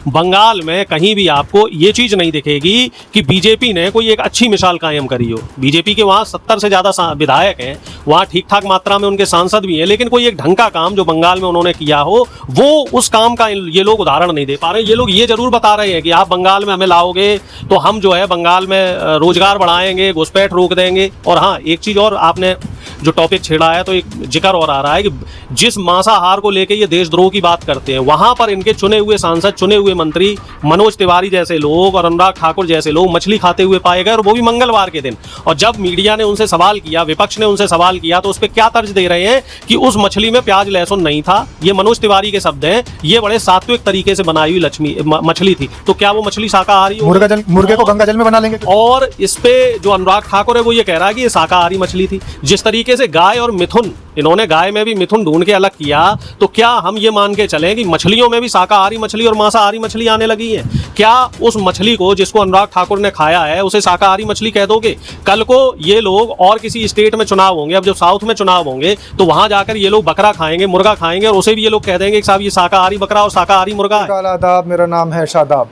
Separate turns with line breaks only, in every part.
बंगाल में कहीं भी आपको ये चीज़ नहीं दिखेगी कि बीजेपी ने कोई एक अच्छी मिसाल कायम करी हो। बीजेपी के वहाँ 70 से ज़्यादा विधायक हैं, वहाँ ठीक ठाक मात्रा में उनके सांसद भी हैं, लेकिन कोई एक ढंग का काम जो बंगाल में उन्होंने किया हो वो उस काम का ये लोग उदाहरण नहीं दे पा रहे हैं। ये लोग ये जरूर बता रहे हैं कि आप बंगाल में हमें लाओगे तो हम जो है बंगाल में रोजगार बढ़ाएंगे, घुसपैठ रोक देंगे। और हाँ, एक चीज़ और आपने जो टॉपिक छेड़ा है तो एक जिक्र और आ रहा है कि जिस मांसाहार को लेके ये देशद्रोह की बात करते हैं, वहां पर इनके चुने हुए सांसद, चुने हुए मंत्री मनोज तिवारी जैसे लोग और अनुराग ठाकुर जैसे लोग मछली खाते हुए पाए गए, और वो भी मंगलवार के दिन। और जब मीडिया ने उनसे सवाल किया, विपक्ष ने उनसे सवाल किया, तो उस पर क्या तर्ज दे रहे हैं कि उस मछली में प्याज लहसुन नहीं था। ये मनोज तिवारी के शब्द हैं, ये बड़े सात्विक तरीके से बनाई हुई मछली थी। तो क्या वो मछली शाकाहारी हो?
मुर्गे को गंगा जल में बना लेंगे।
और इस पे जो अनुराग ठाकुर है वो ये कह रहा है कि ये शाकाहारी मछली थी। जिस तरीके से गाय और मिथुन, इन्होंने गाय में भी मिथुन ढूंढ के अलग किया, तो क्या हम ये मान के चलें कि मछलियों में भी शाकाहारी मछली और मांसाहारी मछली आने लगी है? क्या उस मछली को जिसको अनुराग ठाकुर ने खाया है उसे शाकाहारी मछली कह दोगे? कल को ये लोग और किसी स्टेट में चुनाव होंगे, अब जब साउथ में चुनाव होंगे तो वहां जाकर ये लोग बकरा खाएंगे, मुर्गा खाएंगे, और उसे भी ये लोग कह देंगे कि साहब ये शाकाहारी बकरा और शाकाहारी मुर्गा है।
आदाब, मेरा नाम है शादाब।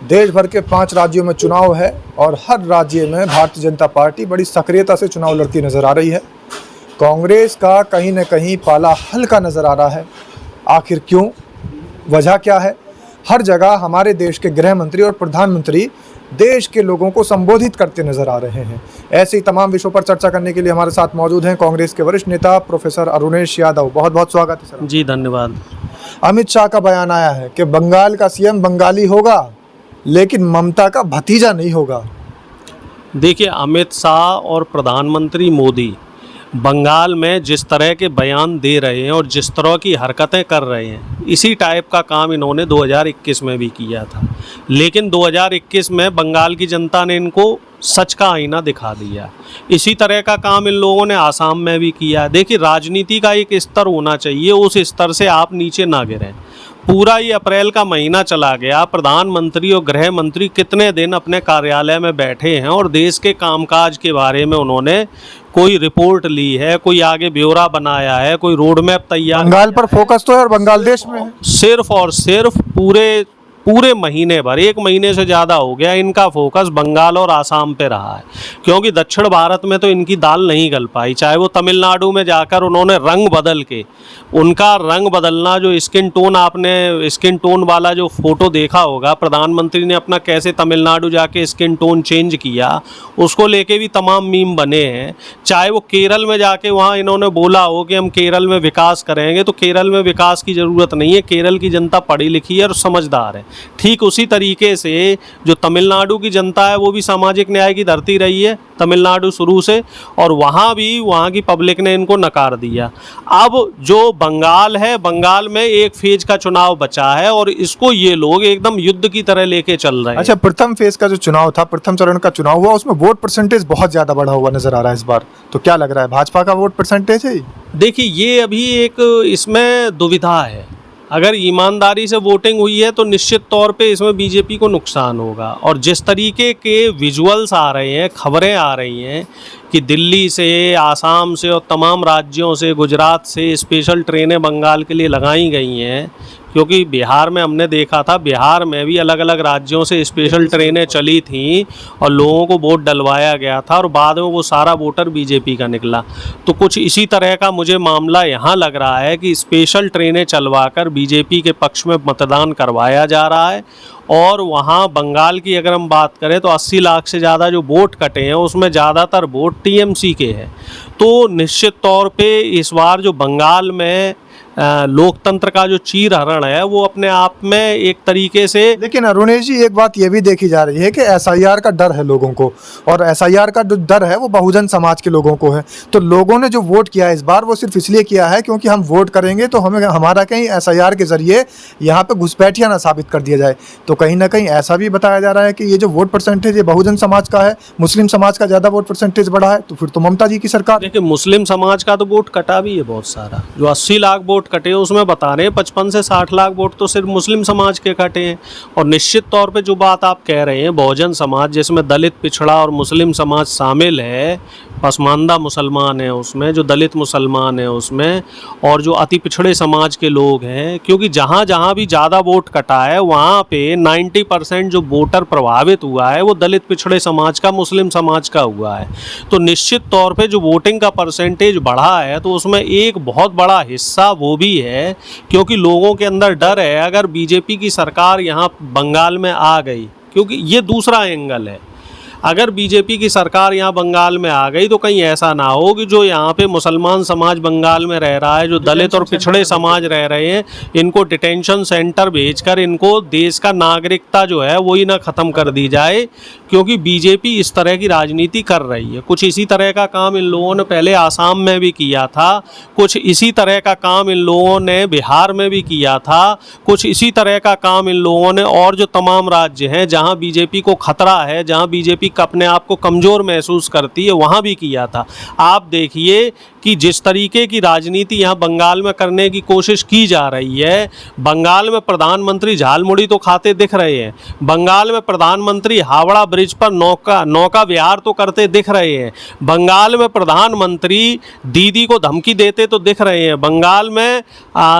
देश भर के 5 राज्यों में चुनाव है और हर राज्य में भारतीय जनता पार्टी बड़ी सक्रियता से चुनाव लड़ती नजर आ रही है। कांग्रेस का कहीं न कहीं पाला हल्का नजर आ रहा है। आखिर क्यों? वजह क्या है? हर जगह हमारे देश के गृह मंत्री और प्रधानमंत्री देश के लोगों को संबोधित करते नजर आ रहे हैं। ऐसे ही तमाम विषयों पर चर्चा करने के लिए हमारे साथ मौजूद हैं कांग्रेस के वरिष्ठ नेता प्रोफेसर अरुणेश यादव। बहुत बहुत स्वागत है सर।
जी धन्यवाद।
अमित शाह का बयान आया है कि बंगाल का सीएम बंगाली होगा लेकिन ममता का भतीजा नहीं होगा।
देखिए, अमित शाह और प्रधानमंत्री मोदी बंगाल में जिस तरह के बयान दे रहे हैं और जिस तरह की हरकतें कर रहे हैं, इसी टाइप का काम इन्होंने 2021 में भी किया था। लेकिन 2021 में बंगाल की जनता ने इनको सच का आईना दिखा दिया। इसी तरह का काम इन लोगों ने आसाम में भी किया। देखिए, राजनीति का एक स्तर होना चाहिए, उस स्तर से आप नीचे ना गिरें। पूरा ये अप्रैल का महीना चला गया, प्रधानमंत्री और गृह मंत्री कितने दिन अपने कार्यालय में बैठे हैं और देश के कामकाज के बारे में उन्होंने कोई रिपोर्ट ली है, कोई आगे ब्यौरा बनाया है, कोई रोड मैप तैयार।
बंगाल पर फोकस तो है और बंगाल देश में है।
सिर्फ और सिर्फ पूरे महीने भर, 1 महीने से ज़्यादा हो गया, इनका फोकस बंगाल और आसाम पे रहा है। क्योंकि दक्षिण भारत में तो इनकी दाल नहीं गल पाई। चाहे वो तमिलनाडु में जाकर उन्होंने रंग बदल के, उनका रंग बदलना, जो स्किन टोन, आपने स्किन टोन वाला जो फोटो देखा होगा, प्रधानमंत्री ने अपना कैसे तमिलनाडु जाके स्किन टोन चेंज किया, उसको लेके भी तमाम मीम बने हैं। चाहे वो केरल में जाके वहाँ इन्होंने बोला हो कि हम केरल में विकास करेंगे, तो केरल में विकास की ज़रूरत नहीं है, केरल की जनता पढ़ी लिखी है और समझदार है। ठीक उसी तरीके से जो तमिलनाडु की जनता है वो भी सामाजिक न्याय की धरती रही है तमिलनाडु शुरू से, और वहाँ भी वहाँ की पब्लिक ने इनको नकार दिया। अब जो बंगाल है, बंगाल में एक फेज का चुनाव बचा है और इसको ये लोग एकदम युद्ध की तरह लेके चल रहे हैं।
अच्छा, प्रथम फेज का जो चुनाव था, प्रथम चरण का चुनाव हुआ, उसमें वोट परसेंटेज बहुत ज्यादा बढ़ा हुआ नजर आ रहा है इस बार। तो क्या लग रहा है, भाजपा का वोट परसेंटेज है?
देखिए, ये अभी एक इसमें दुविधा है। अगर ईमानदारी से वोटिंग हुई है तो निश्चित तौर पे इसमें बीजेपी को नुकसान होगा। और जिस तरीके के विजुअल्स आ रहे हैं, खबरें आ रही हैं कि दिल्ली से, आसाम से और तमाम राज्यों से, गुजरात से स्पेशल ट्रेनें बंगाल के लिए लगाई गई हैं, क्योंकि बिहार में हमने देखा था, बिहार में भी अलग अलग राज्यों से स्पेशल ट्रेनें चली थीं और लोगों को वोट डलवाया गया था और बाद में वो सारा वोटर बीजेपी का निकला। तो कुछ इसी तरह का मुझे मामला यहाँ लग रहा है कि स्पेशल ट्रेनें चलवाकर बीजेपी के पक्ष में मतदान करवाया जा रहा है। और वहाँ बंगाल की अगर हम बात करें तो 80 लाख से ज़्यादा जो वोट कटे हैं उसमें ज़्यादातर वोट टीएमसी के हैं। तो निश्चित तौर पे इस बार जो बंगाल में लोकतंत्र का जो चीरहरण है वो अपने आप में एक तरीके से।
लेकिन अरुणेश जी, एक बात ये भी देखी जा रही है कि एसआईआर का डर है लोगों को, और एसआईआर का जो डर है वो बहुजन समाज के लोगों को है। तो लोगों ने जो वोट किया है इस बार, वो सिर्फ इसलिए किया है क्योंकि हम वोट करेंगे तो हमें हमारा कहीं एसआईआर के जरिए यहाँ पे घुसपैठिया ना साबित कर दिया जाए। तो कहीं ना कहीं ऐसा भी बताया जा रहा है कि ये जो वोट परसेंटेज ये बहुजन समाज का है, मुस्लिम समाज का ज़्यादा वोट परसेंटेज बढ़ा है, तो फिर तो ममता जी की सरकार।
देखिए, मुस्लिम समाज का तो वोट कटा भी है बहुत सारा। जो 80 लाख वोट कटे उसमें बता रहे हैं 55 से 60 लाख वोट तो सिर्फ मुस्लिम समाज के कटे हैं। और निश्चित तौर पे जो बात आप कह रहे हैं, बहुजन समाज जिसमें दलित, पिछड़ा और मुस्लिम समाज शामिल है, पसमानदा मुसलमान हैं उसमें, जो दलित मुसलमान हैं उसमें, और जो अति पिछड़े समाज के लोग हैं, क्योंकि जहाँ जहाँ भी ज़्यादा वोट कटा है वहाँ पे 90% जो वोटर प्रभावित हुआ है वो दलित पिछड़े समाज का, मुस्लिम समाज का हुआ है। तो निश्चित तौर पे जो वोटिंग का परसेंटेज बढ़ा है तो उसमें एक बहुत बड़ा हिस्सा वो भी है क्योंकि लोगों के अंदर डर है अगर बीजेपी की सरकार यहाँ बंगाल में आ गई, क्योंकि ये दूसरा एंगल है, अगर बीजेपी की सरकार यहाँ बंगाल में आ गई तो कहीं ऐसा ना हो कि जो यहाँ पे मुसलमान समाज बंगाल में रह रहा है, जो दलित और पिछड़े समाज रह रहे हैं, इनको डिटेंशन सेंटर भेजकर इनको देश का नागरिकता जो है वही ना ख़त्म कर दी जाए, क्योंकि बीजेपी इस तरह की राजनीति कर रही है। कुछ इसी तरह का काम इन लोगों ने पहले आसाम में भी किया था, कुछ इसी तरह का काम इन लोगों ने बिहार में भी किया था, कुछ इसी तरह का काम इन लोगों ने और जो तमाम राज्य हैं जहाँ बीजेपी को खतरा है, जहाँ बीजेपी अपने आप को कमज़ोर महसूस करती है, वहाँ भी किया था। आप देखिए कि जिस तरीके की राजनीति यहाँ बंगाल में करने की कोशिश की जा रही है, बंगाल में प्रधानमंत्री झालमुड़ी तो खाते दिख रहे हैं, बंगाल में प्रधानमंत्री हावड़ा ब्रिज पर नौका विहार तो करते दिख रहे हैं, बंगाल में प्रधानमंत्री दीदी को धमकी देते तो दिख रहे हैं, बंगाल में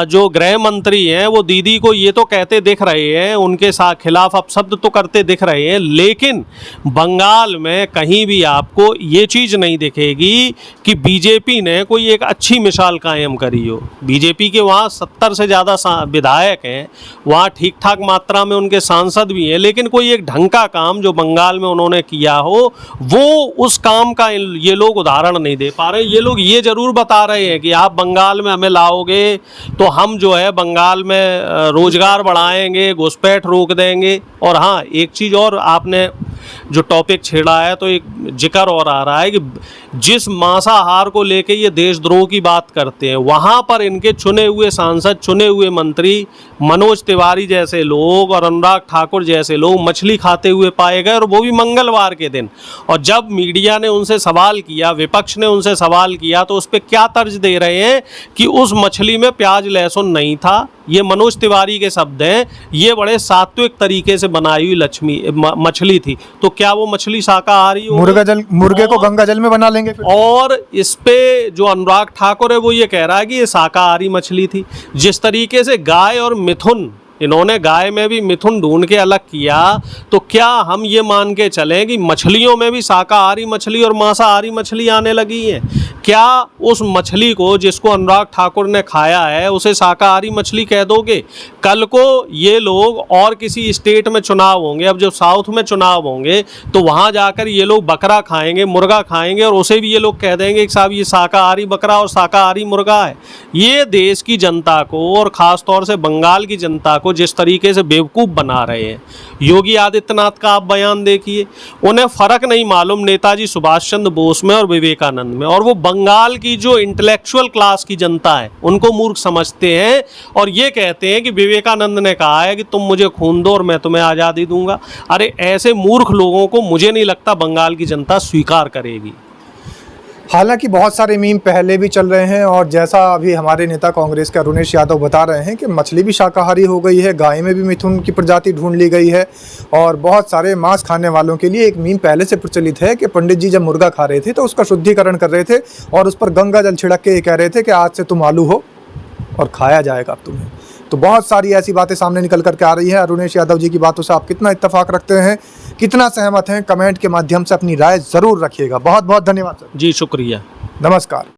जो गृह मंत्री हैं वो दीदी को ये तो कहते दिख रहे हैं, उनके खिलाफ अपशब्द तो करते दिख रहे हैं, लेकिन बंगाल में कहीं भी आपको ये चीज़ नहीं दिखेगी कि बीजेपी ने कोई एक अच्छी मिसाल कायम करी हो। बीजेपी के वहाँ 70 से ज़्यादा विधायक हैं, वहाँ ठीक ठाक मात्रा में उनके सांसद भी हैं, लेकिन कोई एक ढंग का काम जो बंगाल में उन्होंने किया हो वो उस काम का ये लोग उदाहरण नहीं दे पा रहे। ये लोग ये ज़रूर बता रहे हैं कि आप बंगाल में हमें लाओगे तो हम जो है बंगाल में रोज़गार बढ़ाएंगे, घुसपैठ रोक देंगे। और हाँ, एक चीज़ और आपने जो टॉपिक छेड़ा है तो एक जिक्र और आ रहा है कि जिस मांसाहार को लेके ये देशद्रोह की बात करते हैं वहाँ पर इनके चुने हुए सांसद, चुने हुए मंत्री मनोज तिवारी जैसे लोग और अनुराग ठाकुर जैसे लोग मछली खाते हुए पाए गए, और वो भी मंगलवार के दिन। और जब मीडिया ने उनसे सवाल किया, विपक्ष ने उनसे सवाल किया, तो उस पर क्या तर्ज दे रहे हैं कि उस मछली में प्याज लहसुन नहीं था। ये मनोज तिवारी के शब्द हैं, ये बड़े सात्विक तरीके से बनाई हुई मछली थी। तो क्या वो मछली शाकाहारी हो?
मुर्गे को गंगा जल में बना लेंगे फिर?
और इस पे जो अनुराग ठाकुर है वो ये कह रहा है कि ये शाकाहारी मछली थी। जिस तरीके से गाय और मिथुन, इन्होंने गाय में भी मिथुन ढूंढ के अलग किया, तो क्या हम ये मान के चलें कि मछलियों में भी शाकाहारी मछली और मांसाहारी मछली आने लगी है? क्या उस मछली को जिसको अनुराग ठाकुर ने खाया है उसे शाकाहारी मछली कह दोगे? कल को ये लोग और किसी स्टेट में चुनाव होंगे, अब जब साउथ में चुनाव होंगे तो वहाँ जाकर ये लोग बकरा खाएंगे, मुर्गा खाएंगे, और उसे भी ये लोग कह देंगे कि साहब ये शाकाहारी बकरा और शाकाहारी मुर्गा है। ये देश की जनता को और ख़ास तौर से बंगाल की जनता को जिस तरीके से बेवकूफ़ बना रहे हैं। योगी आदित्यनाथ का आप बयान देखिए, उन्हें फ़र्क नहीं मालूम नेताजी सुभाष चंद्र बोस में और विवेकानंद में, और वो बंगाल की जो इंटेलेक्चुअल क्लास की जनता है उनको मूर्ख समझते हैं और ये कहते हैं कि विवेकानंद ने कहा है कि तुम मुझे खून दो और मैं तुम्हें आज़ादी दूंगा। अरे ऐसे मूर्ख लोगों को मुझे नहीं लगता बंगाल की जनता स्वीकार करेगी।
हालांकि बहुत सारे मीम पहले भी चल रहे हैं, और जैसा अभी हमारे नेता कांग्रेस के अरुणेश यादव बता रहे हैं कि मछली भी शाकाहारी हो गई है, गाय में भी मिथुन की प्रजाति ढूंढ ली गई है, और बहुत सारे मांस खाने वालों के लिए एक मीम पहले से प्रचलित है कि पंडित जी जब मुर्गा खा रहे थे तो उसका शुद्धिकरण कर रहे थे और उस पर गंगा जल छिड़क के ये कह रहे थे कि आज से तुम आलू हो और खाया जाएगा अब तुम्हें। तो बहुत सारी ऐसी बातें सामने निकल करके आ रही हैं। अरुणेश यादव जी की बातों से आप कितना इत्तेफाक रखते हैं, कितना सहमत हैं, कमेंट के माध्यम से अपनी राय ज़रूर रखिएगा। बहुत बहुत धन्यवाद सर।
जी शुक्रिया,
नमस्कार।